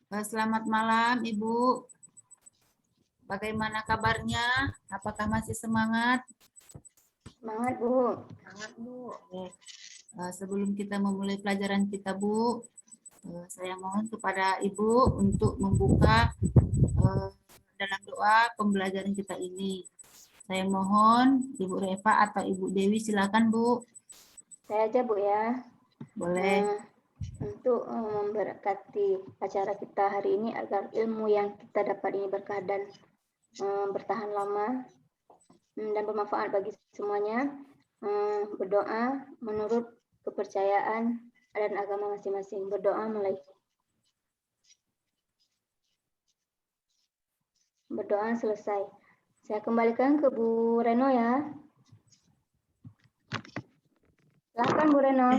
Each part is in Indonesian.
Selamat malam, Ibu. Bagaimana kabarnya? Apakah masih semangat? Semangat, Bu. Semangat, Bu. Oke. Sebelum kita memulai pelajaran kita, Bu, saya mohon kepada Ibu untuk membuka dalam doa pembelajaran kita ini. Saya mohon Ibu Reva atau Ibu Dewi, silakan, Bu. Saya aja, Bu, ya. Boleh. Untuk memberkati acara kita hari ini agar ilmu yang kita dapat ini berkah dan bertahan lama dan bermanfaat bagi semuanya. Berdoa menurut kepercayaan dan agama masing-masing. Berdoa mulai. Berdoa selesai. Saya kembalikan ke Bu Reno ya. Silakan Bu Reno.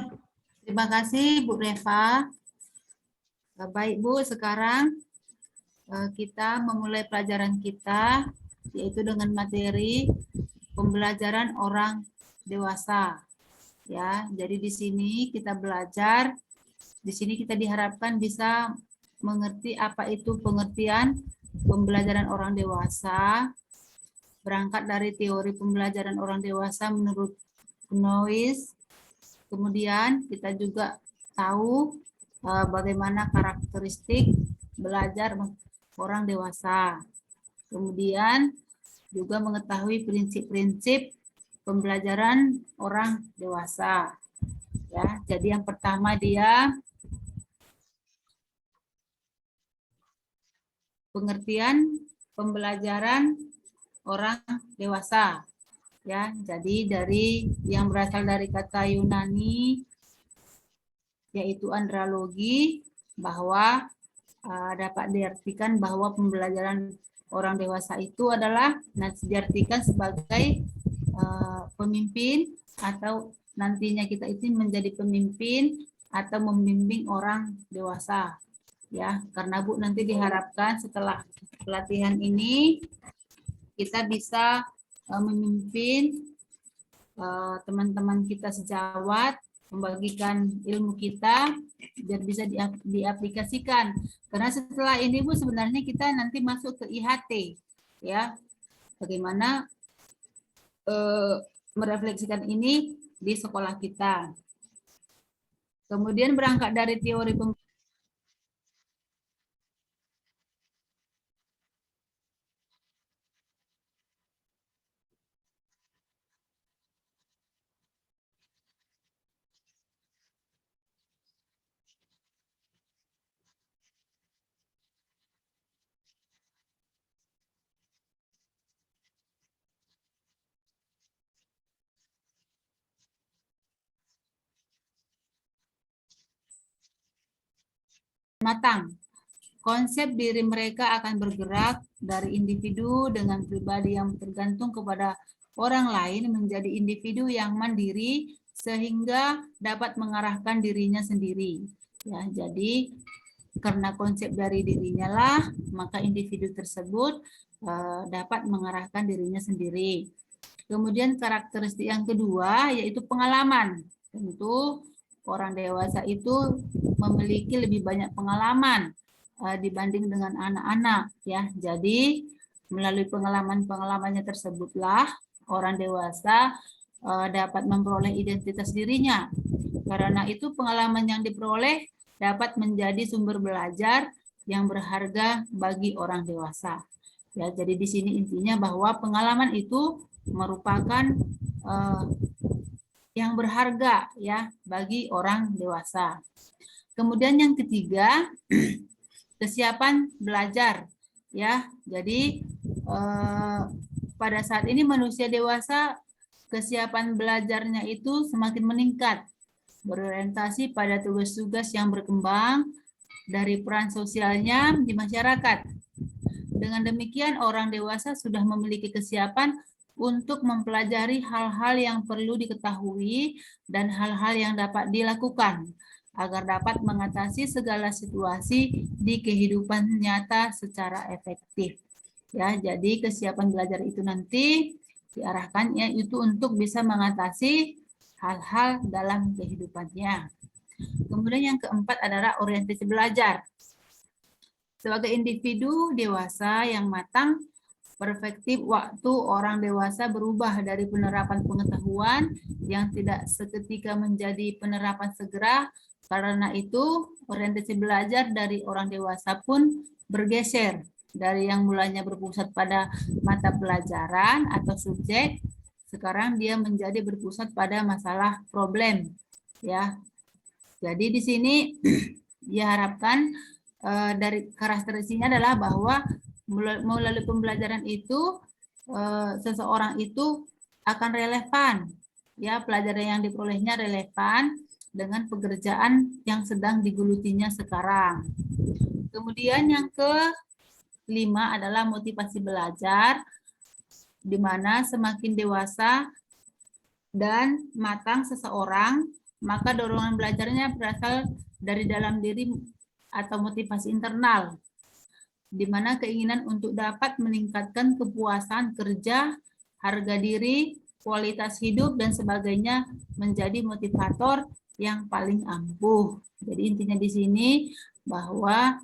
Terima kasih, Bu Reva. Baik, Bu, sekarang kita memulai pelajaran kita, yaitu dengan materi pembelajaran orang dewasa. Ya, jadi di sini kita belajar, di sini kita diharapkan bisa mengerti apa itu pengertian pembelajaran orang dewasa, berangkat dari teori pembelajaran orang dewasa menurut Knowles. Kemudian kita juga tahu bagaimana karakteristik belajar orang dewasa. Kemudian juga mengetahui prinsip-prinsip pembelajaran orang dewasa. Ya, jadi yang pertama dia pengertian pembelajaran orang dewasa. Ya, jadi dari yang berasal dari kata Yunani yaitu andralogi, bahwa dapat diartikan bahwa pembelajaran orang dewasa itu adalah diartikan sebagai pemimpin atau nantinya kita itu menjadi pemimpin atau membimbing orang dewasa. Ya, karena Bu nanti diharapkan setelah pelatihan ini kita bisa memimpin teman-teman kita sejawat, membagikan ilmu kita biar bisa diaplikasikan. Karena setelah ini Bu sebenarnya kita nanti masuk ke IHT, ya. Bagaimana merefleksikan ini di sekolah kita. Kemudian berangkat dari teori matang. Konsep diri mereka akan bergerak dari individu dengan pribadi yang tergantung kepada orang lain menjadi individu yang mandiri sehingga dapat mengarahkan dirinya sendiri. Ya, jadi karena konsep dari dirinya lah, maka individu tersebut dapat mengarahkan dirinya sendiri. Kemudian karakteristik yang kedua yaitu pengalaman. Tentu orang dewasa itu memiliki lebih banyak pengalaman dibanding dengan anak-anak, ya. Jadi melalui pengalaman-pengalamannya tersebutlah orang dewasa dapat memperoleh identitas dirinya. Karena itu pengalaman yang diperoleh dapat menjadi sumber belajar yang berharga bagi orang dewasa. Ya, jadi di sini intinya bahwa pengalaman itu merupakan yang berharga ya bagi orang dewasa. Kemudian yang ketiga, kesiapan belajar ya. Jadi pada saat ini manusia dewasa kesiapan belajarnya itu semakin meningkat, berorientasi pada tugas-tugas yang berkembang dari peran sosialnya di masyarakat. Dengan demikian orang dewasa sudah memiliki kesiapan untuk mempelajari hal-hal yang perlu diketahui dan hal-hal yang dapat dilakukan agar dapat mengatasi segala situasi di kehidupan nyata secara efektif. Ya, jadi kesiapan belajar itu nanti diarahkannya itu untuk bisa mengatasi hal-hal dalam kehidupannya. Kemudian yang keempat adalah orientasi belajar. Sebagai individu dewasa yang matang, perspektif waktu orang dewasa berubah dari penerapan pengetahuan yang tidak seketika menjadi penerapan segera. Karena itu, orientasi belajar dari orang dewasa pun bergeser dari yang mulanya berpusat pada mata pelajaran atau subjek, sekarang dia menjadi berpusat pada masalah problem, ya. Jadi di sini diharapkan dari karakteristiknya adalah bahwa melalui pembelajaran itu seseorang itu akan relevan, ya, pelajaran yang diperolehnya relevan dengan pekerjaan yang sedang digelutinya sekarang. Kemudian yang kelima adalah motivasi belajar, di mana semakin dewasa dan matang seseorang, maka dorongan belajarnya berasal dari dalam diri atau motivasi internal, di mana keinginan untuk dapat meningkatkan kepuasan kerja, harga diri, kualitas hidup, dan sebagainya menjadi motivator yang paling ampuh. Jadi intinya di sini bahwa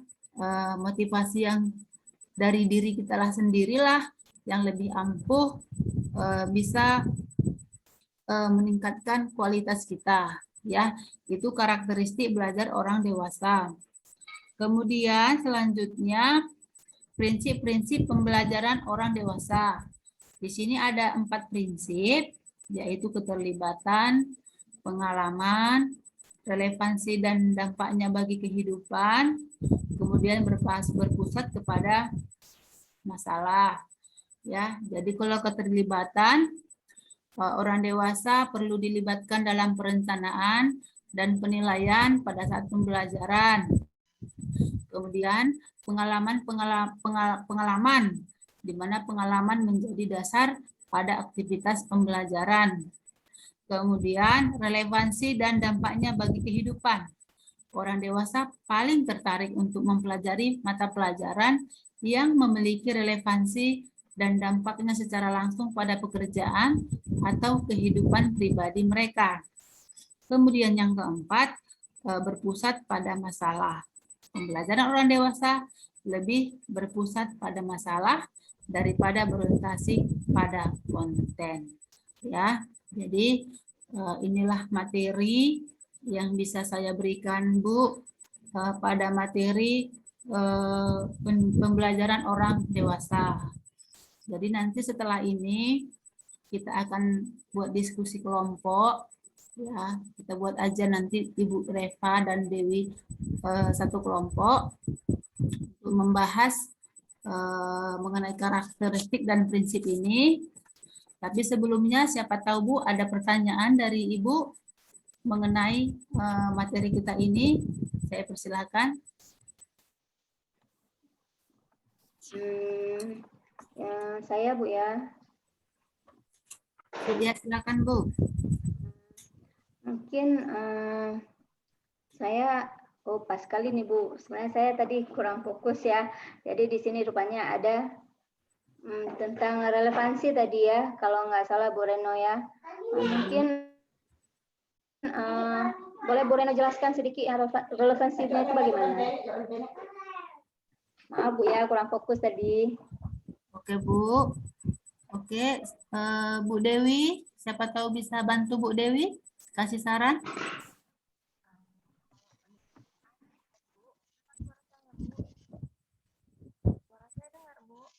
motivasi yang dari diri kita lah sendirilah yang lebih ampuh bisa meningkatkan kualitas kita, ya. Itu karakteristik belajar orang dewasa. Kemudian selanjutnya prinsip-prinsip pembelajaran orang dewasa. Di sini ada 4 prinsip, yaitu keterlibatan, pengalaman, relevansi dan dampaknya bagi kehidupan, kemudian berpusat kepada masalah, ya. Jadi kalau keterlibatan, orang dewasa perlu dilibatkan dalam perencanaan dan penilaian pada saat pembelajaran. Kemudian pengalaman, di mana pengalaman menjadi dasar pada aktivitas pembelajaran. Kemudian relevansi dan dampaknya bagi kehidupan. Orang dewasa paling tertarik untuk mempelajari mata pelajaran yang memiliki relevansi dan dampaknya secara langsung pada pekerjaan atau kehidupan pribadi mereka. Kemudian yang keempat, berpusat pada masalah. Pembelajaran orang dewasa lebih berpusat pada masalah daripada berorientasi pada konten. Ya, jadi inilah materi yang bisa saya berikan, Bu, pada materi pembelajaran orang dewasa. Jadi nanti setelah ini kita akan buat diskusi kelompok, ya. Kita buat aja nanti Ibu Reva dan Dewi satu kelompok untuk membahas mengenai karakteristik dan prinsip ini. Tapi sebelumnya siapa tahu Bu ada pertanyaan dari Ibu mengenai materi kita ini, saya persilakan. Saya Bu ya. Ya, silakan Bu. Mungkin saya pas sekali nih Bu. Sebenarnya saya tadi kurang fokus ya. Jadi di sini rupanya ada tentang relevansi tadi ya. Kalau nggak salah Bu Reno ya. Mungkin boleh Bu Reno jelaskan sedikit yang relevansinya itu bagaimana? Maaf Bu ya, kurang fokus tadi. Oke Bu. Oke, Bu Dewi, siapa tahu bisa bantu Bu Dewi kasih saran? Suara saya dengar, Bu.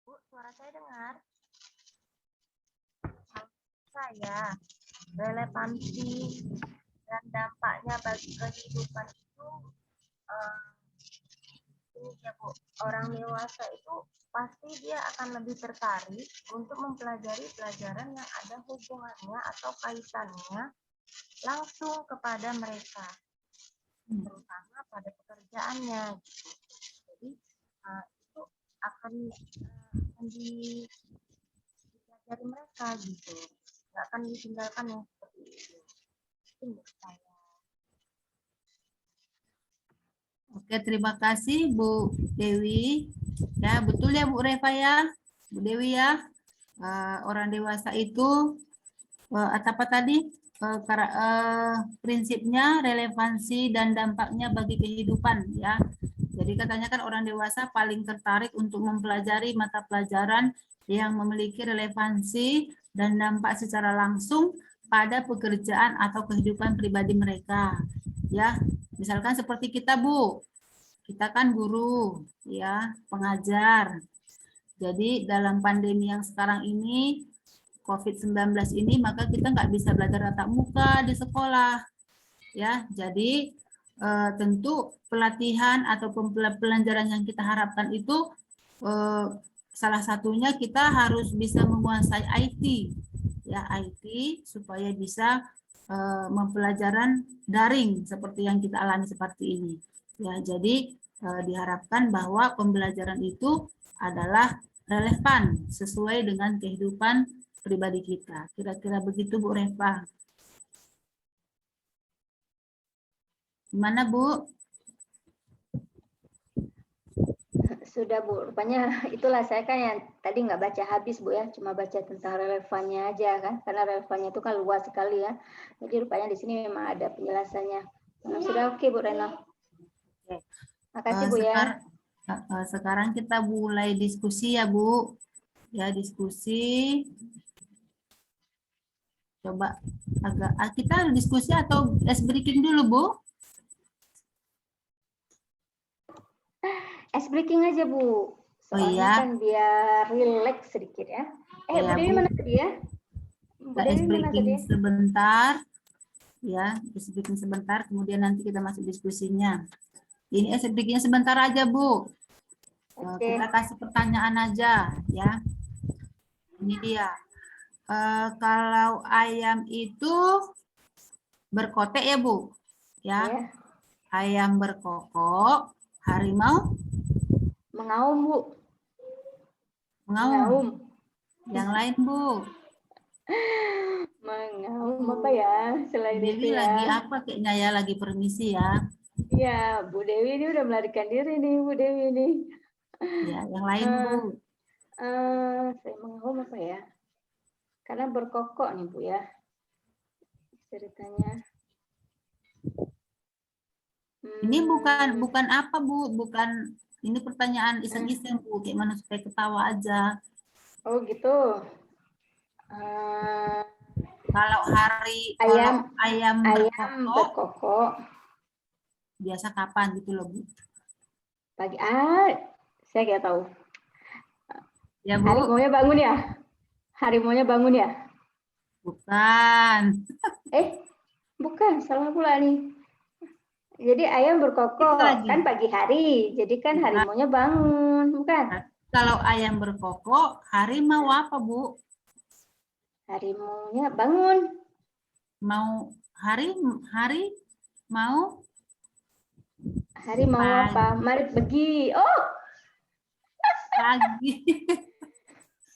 Bu, suara saya dengar. Saya, relevansi dan dampaknya bagi kehidupan itu ini ya Bu, orang dewasa itu pasti dia akan lebih tertarik untuk mempelajari pelajaran yang ada hubungannya atau kaitannya langsung kepada mereka, terutama pada pekerjaannya gitu. Jadi itu akan dipelajari mereka gitu, nggak akan ditinggalkan yang seperti itu. Itu menurut saya. Oke, terima kasih Bu Dewi. Ya, betul ya Bu Reva ya, Bu Dewi ya. Orang dewasa itu apa tadi? prinsipnya, relevansi dan dampaknya bagi kehidupan ya. Jadi katanya kan orang dewasa paling tertarik untuk mempelajari mata pelajaran yang memiliki relevansi dan dampak secara langsung pada pekerjaan atau kehidupan pribadi mereka. Ya, misalkan seperti kita, Bu. Kita kan guru, ya, pengajar. Jadi dalam pandemi yang sekarang ini, COVID-19 ini, maka kita nggak bisa belajar tatap muka di sekolah. Ya, jadi tentu pelatihan atau pelajaran yang kita harapkan itu salah satunya kita harus bisa menguasai IT, ya IT supaya bisa mempelajaran daring seperti yang kita alami seperti ini. Ya, jadi diharapkan bahwa pembelajaran itu adalah relevan sesuai dengan kehidupan pribadi kita. Kira-kira begitu Bu Reva. Gimana Bu? Sudah Bu, rupanya itulah saya kan yang tadi nggak baca habis Bu ya, cuma baca tentang relevannya aja kan, karena relevannya itu kan luas sekali ya. Jadi rupanya di sini memang ada penjelasannya. Sudah oke Bu Rena. Makasih Bu ya. Sekarang kita mulai diskusi ya Bu. Ya diskusi. Coba kita diskusi atau ice breaking dulu Bu? Ice breaking aja Bu. Soalnya iya. kan biar relax sedikit ya. Bu Dewi mana tadi ya? Bu Ice Dewi mana tadi? sebentar. Ya, ice breaking sebentar. Kemudian nanti kita masuk diskusinya. Ini ice breaking sebentar aja Bu. Kita kasih pertanyaan aja ya. Ini dia. Kalau ayam itu berkotek ya Bu, ya. Ayam berkokok, harimau mengaum Bu. Mengaum. Yang lain Bu. Mengaum apa ya selain Dewi itu ya? Lagi apa kayaknya ya, lagi permisi ya. Iya, Bu Dewi ini udah melarikan diri nih Bu Dewi ini. Ya, yang lain Bu. Saya mengaum apa ya? Karena berkokok nih Bu ya ceritanya. Ini bukan apa Bu, bukan ini pertanyaan iseng-iseng Bu, kayak mana supaya ketawa aja. Oh gitu. Kalau ayam berkokok biasa kapan gitu loh Bu? Pagi. Saya nggak tahu. Ya Bu. Harimaunya bangun ya? Harimaunya bangun ya? Bukan. Bukan, salah pula nih. Jadi ayam berkokok kan pagi hari, jadi kan harimaunya bangun, bukan? Kalau ayam berkokok, harimau apa Bu? Harimaunya bangun. Mau hari mau? Hari mau apa? Mari pergi. Oh, pagi.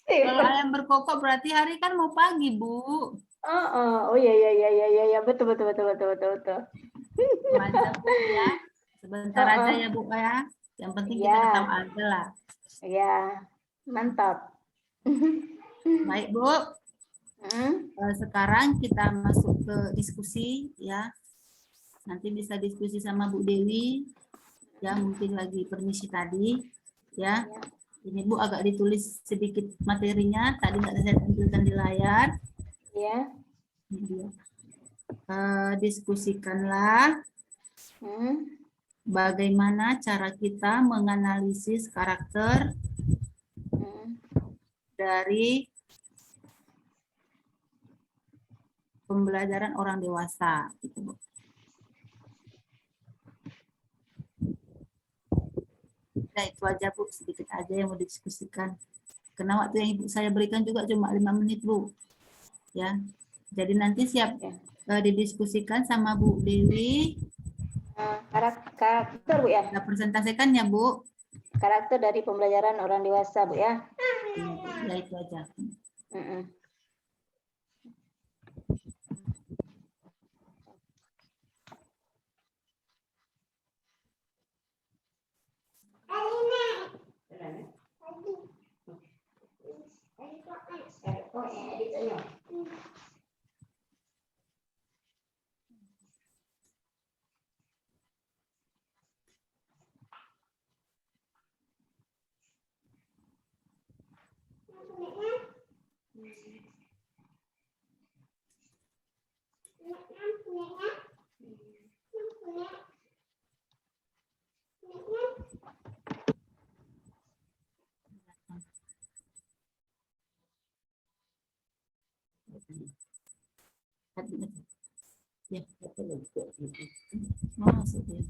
Kalau ayam berkokok berarti hari kan mau pagi Bu. Oh ya betul. Aja Bu ya. Sebentar aja ya Bu ya. Yang penting kita ketawa aja lah. Ya, mantap. Baik Bu. Sekarang kita masuk ke diskusi ya. Nanti bisa diskusi sama Bu Dewi. Ya mungkin lagi permisi tadi. Ya. Ini Bu agak ditulis sedikit materinya. Tadi nggak saya tampilkan di layar. Ya. Diskusikanlah bagaimana cara kita menganalisis karakter dari pembelajaran orang dewasa. Nah, itu aja Bu, sedikit aja yang mau didiskusikan. Karena waktu yang Ibu saya berikan juga cuma 5 menit Bu. Ya. Jadi nanti siap didiskusikan sama Bu Dewi. Karakter Bu ya? Kita presentasikan ya Bu. Karakter dari pembelajaran orang dewasa Bu ya? Ya itu aja. Ya. Maksudnya.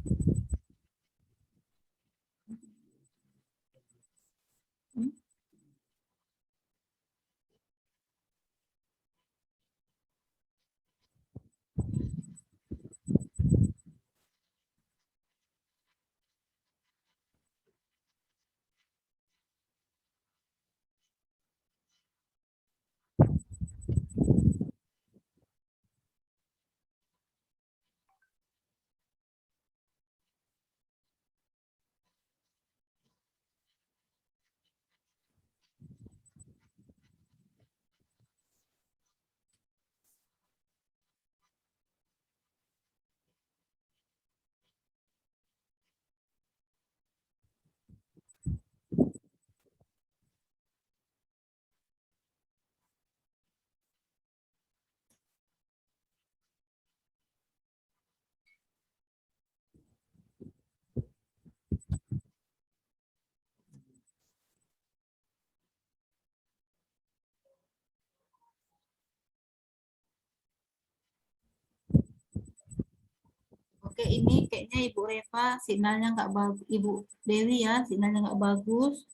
Oke, ini kayaknya Ibu Reva sinyalnya nggak bagus. Ibu Dewi ya, sinyalnya nggak bagus.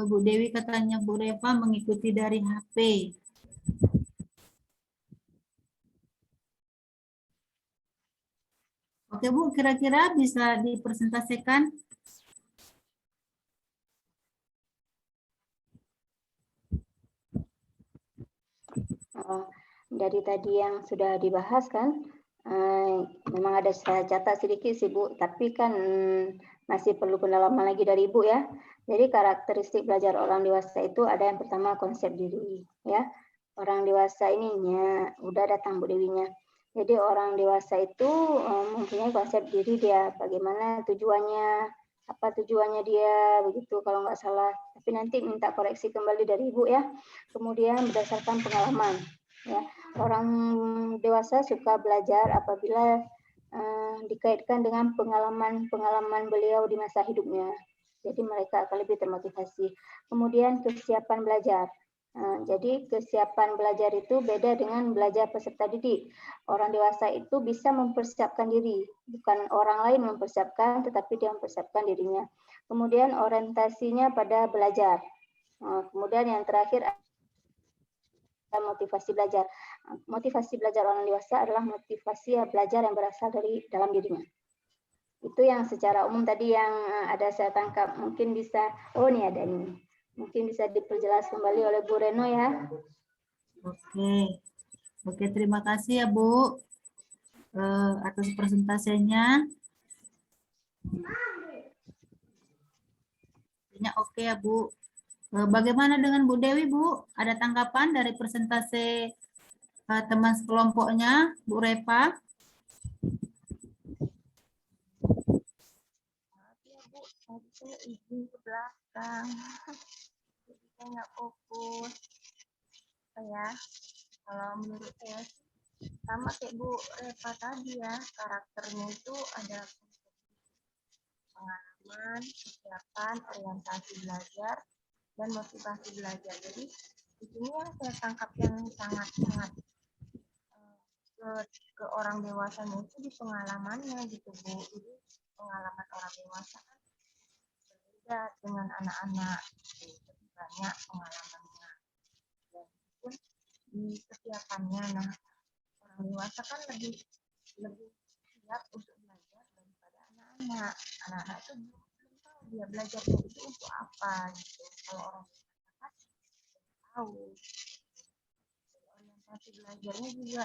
Bu Dewi katanya Bu Reva mengikuti dari HP. Oke Bu, kira-kira bisa dipresentasikan? Dari tadi yang sudah dibahas kan, memang ada saya catat sedikit sih Bu, tapi kan masih perlu pendalaman lagi dari Ibu ya. Jadi karakteristik belajar orang dewasa itu ada yang pertama konsep diri ya. Orang dewasa ininya udah datang Bu Dewinya. Jadi orang dewasa itu mempunyai konsep diri dia, bagaimana tujuannya, apa tujuannya dia, begitu kalau nggak salah. Tapi nanti minta koreksi kembali dari Ibu ya. Kemudian berdasarkan pengalaman ya. Orang dewasa suka belajar apabila dikaitkan dengan pengalaman beliau di masa hidupnya. Jadi mereka akan lebih termotivasi. Kemudian kesiapan belajar. Jadi kesiapan belajar itu beda dengan belajar peserta didik. Orang dewasa itu bisa mempersiapkan diri, bukan orang lain mempersiapkan, tetapi dia mempersiapkan dirinya. Kemudian orientasinya pada belajar. Kemudian yang terakhir motivasi belajar. Motivasi belajar orang dewasa adalah motivasi belajar yang berasal dari dalam dirinya. Itu yang secara umum tadi yang ada saya tangkap. Mungkin bisa, oh nih ada nih. Mungkin bisa diperjelas kembali oleh Bu Reno ya. Oke, terima kasih ya Bu atas presentasinya. Oke ya Bu. Bagaimana dengan Bu Dewi, Bu? Ada tanggapan dari presentasi teman sekelompoknya, Bu Reva? Maaf ya Bu, tadi saya izin ke belakang. Jadi saya nggak fokus. Ya, kalau menurut saya sama kayak Bu Reva tadi ya, karakternya itu ada pengalaman, kesiapan, orientasi belajar, dan motivasi belajar. Jadi di sini yang saya tangkap yang sangat-sangat ke orang dewasanya itu di pengalamannya gitu Bu. Jadi pengalaman orang dewasa kan berbeda dengan anak-anak, lebih banyak pengalamannya. Dan pun di kesiapannya, nah orang dewasa kan lebih siap untuk belajar daripada anak-anak. Anak-anak itu belum tahu dia belajarnya itu untuk apa gitu. Kalau orang dewasa kan tahu. Orientasi belajarnya juga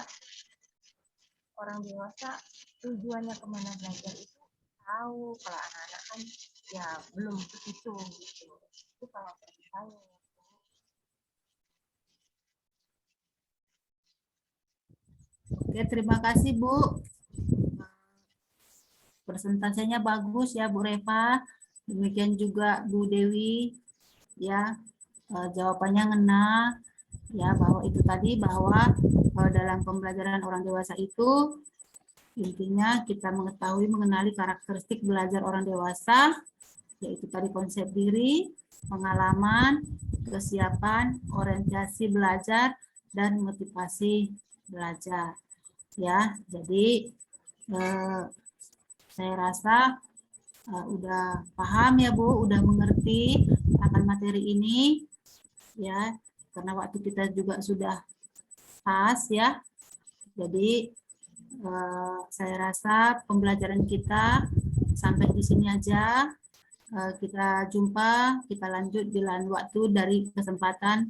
orang dewasa tujuannya kemana belajar itu tahu. Kalau anak-anak kan ya belum ke situ gitu. Itu kalau dari saya. Oke, terima kasih Bu. Presentasinya bagus ya Bu Reva. Demikian juga Bu Dewi. Ya, jawabannya ngena. Ya, bahwa itu tadi bahwa dalam pembelajaran orang dewasa itu intinya kita mengetahui mengenali karakteristik belajar orang dewasa, yaitu tadi konsep diri, pengalaman, kesiapan, orientasi belajar, dan motivasi belajar. Ya, jadi saya rasa udah paham ya Bu, udah mengerti akan materi ini ya, karena waktu kita juga sudah pas ya. Jadi saya rasa pembelajaran kita sampai di sini aja. Kita jumpa, kita lanjut di lain waktu dari kesempatan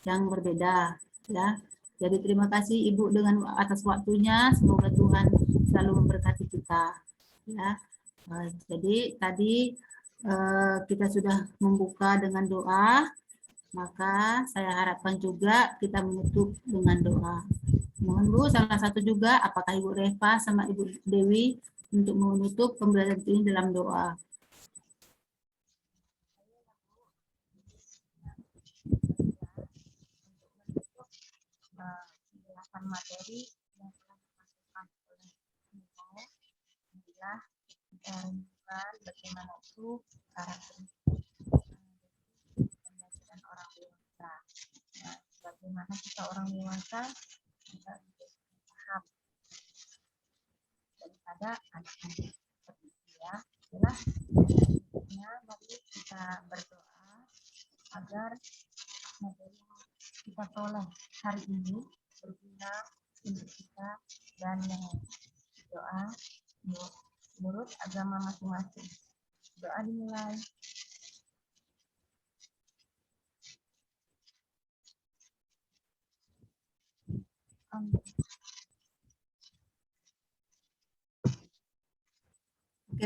yang berbeda ya. Jadi terima kasih Ibu dengan atas waktunya. Semoga Tuhan selalu memberkati kita ya. Jadi tadi kita sudah membuka dengan doa, maka saya harapkan juga kita menutup dengan doa. Mohon Bu, salah satu juga apakah Ibu Reva sama Ibu Dewi untuk menutup pembelajaran ini dalam doa. Penjelasan materi yang telah disampaikan oleh Nino, adalah kita renungkan bagaimana itu karakteristik pembelajaran orang dewasa. Nah, bagaimana kita orang dewasa kita bisa paham daripada anak-anak seperti itu ya. Adalah mari kita berdoa agar materi yang kita tolong hari ini berguna untuk kita dan doa menurut agama masing-masing. Doa dimulai. Amin.